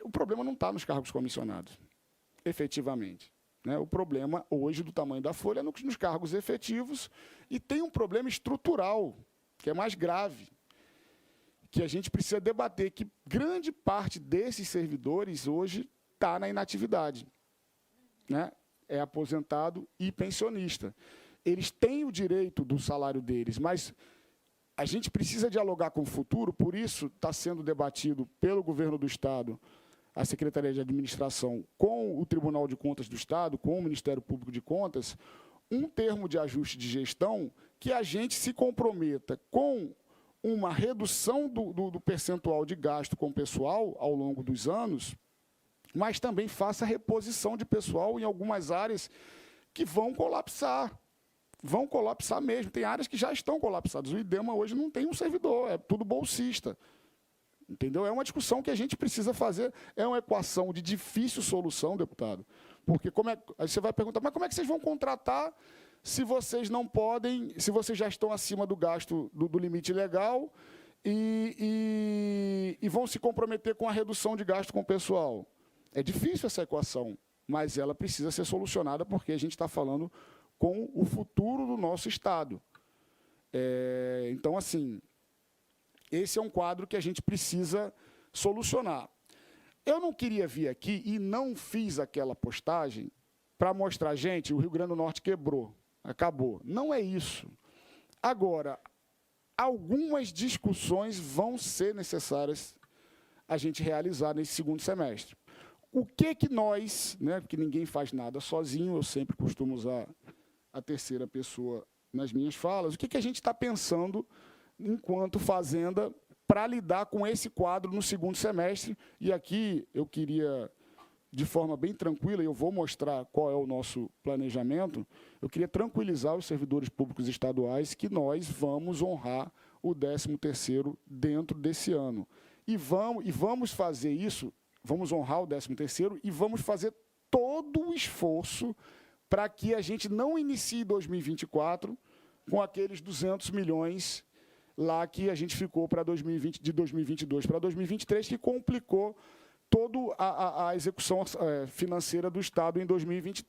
o problema não está nos cargos comissionados, efetivamente. Né? O problema, hoje, do tamanho da folha é nos cargos efetivos, e tem um problema estrutural, que é mais grave, que a gente precisa debater, que grande parte desses servidores hoje está na inatividade. Né? É aposentado e pensionista. Eles têm o direito do salário deles, mas a gente precisa dialogar com o futuro, por isso está sendo debatido pelo governo do Estado, a Secretaria de Administração, com o Tribunal de Contas do Estado, com o Ministério Público de Contas, um termo de ajuste de gestão que a gente se comprometa com uma redução do percentual de gasto com o pessoal ao longo dos anos, mas também faça reposição de pessoal em algumas áreas que vão colapsar. Vão colapsar mesmo. Tem áreas que já estão colapsadas. O IDEMA hoje não tem um servidor, é tudo bolsista. Entendeu? É uma discussão que a gente precisa fazer, é uma equação de difícil solução, deputado. Porque aí você vai perguntar, mas como é que vocês vão contratar se vocês não podem, se vocês já estão acima do gasto do limite legal e vão se comprometer com a redução de gasto com o pessoal? É difícil essa equação, mas ela precisa ser solucionada porque a gente está falando com o futuro do nosso Estado. Então, assim, esse é um quadro que a gente precisa solucionar. Eu não queria vir aqui e não fiz aquela postagem para mostrar, gente, o Rio Grande do Norte quebrou, acabou. Não é isso. Agora, algumas discussões vão ser necessárias a gente realizar nesse segundo semestre. O que nós, né, porque ninguém faz nada sozinho, eu sempre costumo usar a terceira pessoa nas minhas falas, o que a gente está pensando enquanto Fazenda para lidar com esse quadro no segundo semestre. E aqui eu queria, de forma bem tranquila, e eu vou mostrar qual é o nosso planejamento, eu queria tranquilizar os servidores públicos estaduais que nós vamos honrar o 13º dentro desse ano. E vamos fazer isso, vamos honrar o 13º e vamos fazer todo o esforço para que a gente não inicie 2024 com aqueles 200 milhões lá que a gente ficou para 2020, de 2022 para 2023, que complicou toda a execução financeira do Estado em 2023.